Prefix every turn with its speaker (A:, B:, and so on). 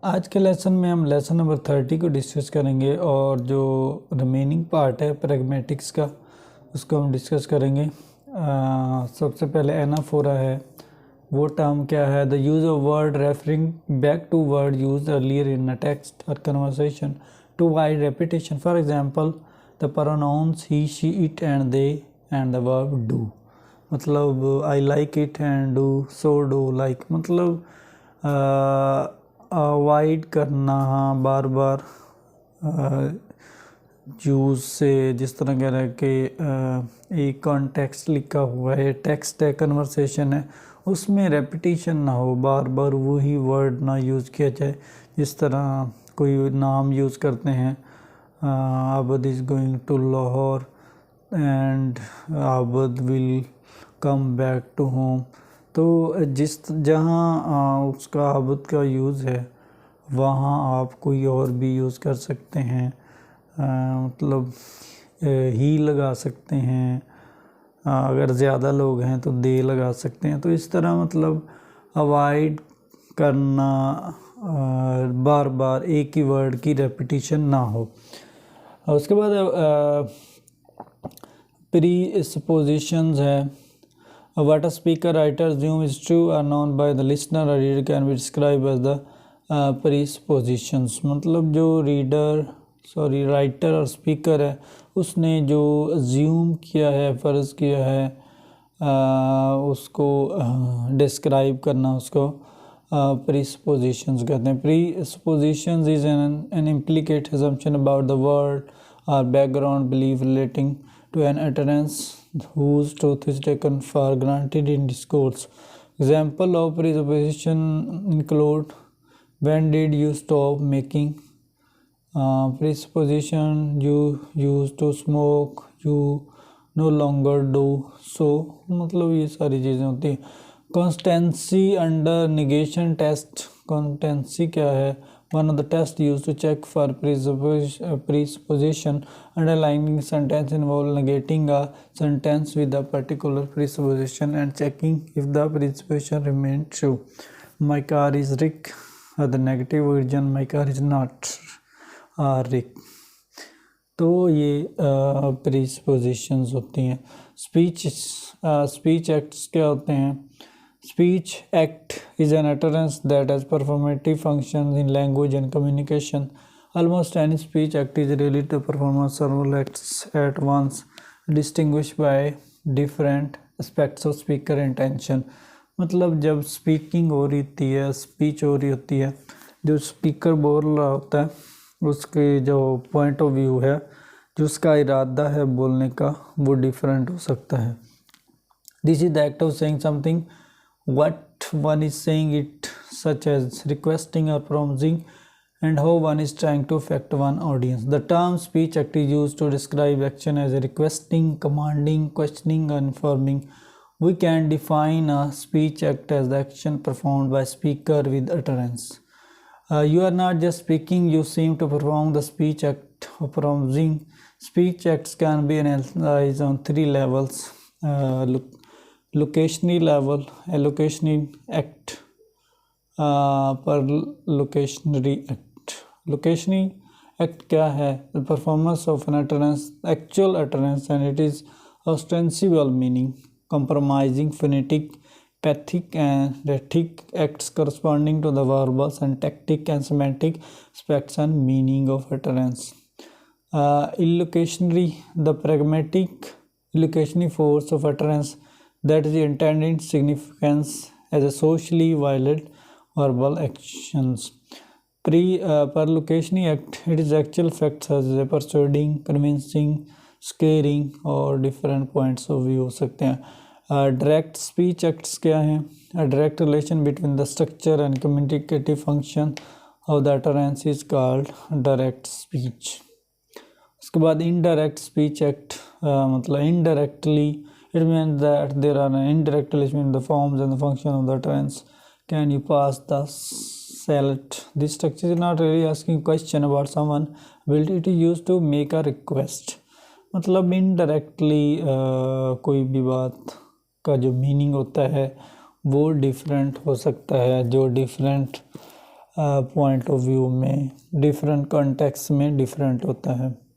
A: आज के लेसन में हम लेसन नंबर 30 को डिस्कस करेंगे और जो रिमेनिंग पार्ट है प्रैग्मेटिक्स का उसको हम डिस्कस करेंगे। सबसे पहले एनाफोरा है, वो टर्म क्या है? The use of word referring back to word use earlier in a text or conversation to avoid repetition. For example the pronouns he, she, it and they and the verb do. मतलब I like it and do, so do, like मतलब avoid करना, हाँ बार बार use से। जिस तरह कह रहा है कि एक कॉन्टेक्स्ट लिखा हुआ है, टेक्स्ट है, कन्वर्सेशन है, उसमें रेपिटेशन ना हो, बार बार वही वर्ड ना यूज़ किया जाए। जिस तरह कोई नाम यूज़ करते हैं, Abad is going to Lahore and Abad will come back to home. तो जहाँ उसका आबद का यूज़ है वहाँ आप कोई और भी यूज़ कर सकते हैं। मतलब ही लगा सकते हैं, अगर ज़्यादा लोग हैं तो दे लगा सकते हैं। तो इस तरह मतलब अवॉइड करना, बार बार एक ही वर्ड की रेपिटेशन ना हो। उसके बाद प्री सपोजिशंस है। What a speaker, writer assume is true are known by the listener or reader can be described as the presuppositions। मतलब जो राइटर और स्पीकर है उसने जो अज्यूम किया है, फ़र्ज़ किया है, उसको डिस्क्राइब करना, उसको presuppositions कहते हैं। Presuppositions is an implicate assumption about the world or background belief relating to an utterance whose truth is taken for granted in discourse। Example of presupposition include when did you stop making, presupposition you used to smoke, you no longer do so। मतलब ये सारी चीज़ें होती हैं। Constancy under negation test। Constancy क्या है? One of the tests used to check for presupposition underlying sentence involves negating a sentence with a particular presupposition and checking if the presupposition remains true। My car is Rick, the negative version my car is not Rick। तो ये presuppositions होती हैं। Speech acts क्या होते हैं? Speech act is an utterance that has performative functions in language and communication। Almost any speech act is related to performance several acts at once, distinguished by different aspects of speaker intention। मतलब जब speaking हो रही होती है, speech हो रही होती है, जो स्पीकर बोल रहा होता है उसके जो पॉइंट ऑफ व्यू है, जो उसका इरादा है बोलने का, वो डिफरेंट हो सकता है। This is the act of saying something what one is saying it, such as requesting or promising, and how one is trying to affect one audience। The term speech act is used to describe action as requesting, commanding, questioning, or informing। We can define a speech act as the action performed by speaker with utterance। You are not just speaking, you seem to perform the speech act of promising। Speech acts can be analyzed on 3 levels: locutionary level, illocutionary act, perlocutionary act. Locutionary act क्या है? The performance of an utterance, actual utterance, and it is ostensible meaning compromising phonetic, phatic and rhetic acts corresponding to the verbal, syntactic and semantic aspects and meaning of utterance। Illocutionary, the pragmatic illocutionary force of utterance that is the intended significance as a socially violent verbal actions। Perlocutionary act, it is actual facts such as persuading, convincing, scaring और different points of view हो सकते हैं। Direct speech acts क्या हैं? A direct relation between the structure and communicative function of the utterance is called direct speech। उसके बाद indirect speech act, मतलब indirectly, it means that there are an indirect relation in the forms and the function of the utterance। Can you pass the salad? This structure is not really asking a question about someone ability, it is used to make a request। मतलब indirectly कोई भी बात का जो meaning होता है वो different हो सकता है। जो डिफरेंट पॉइंट ऑफ व्यू में, डिफरेंट कॉन्टेक्स्ट में डिफरेंट होता है।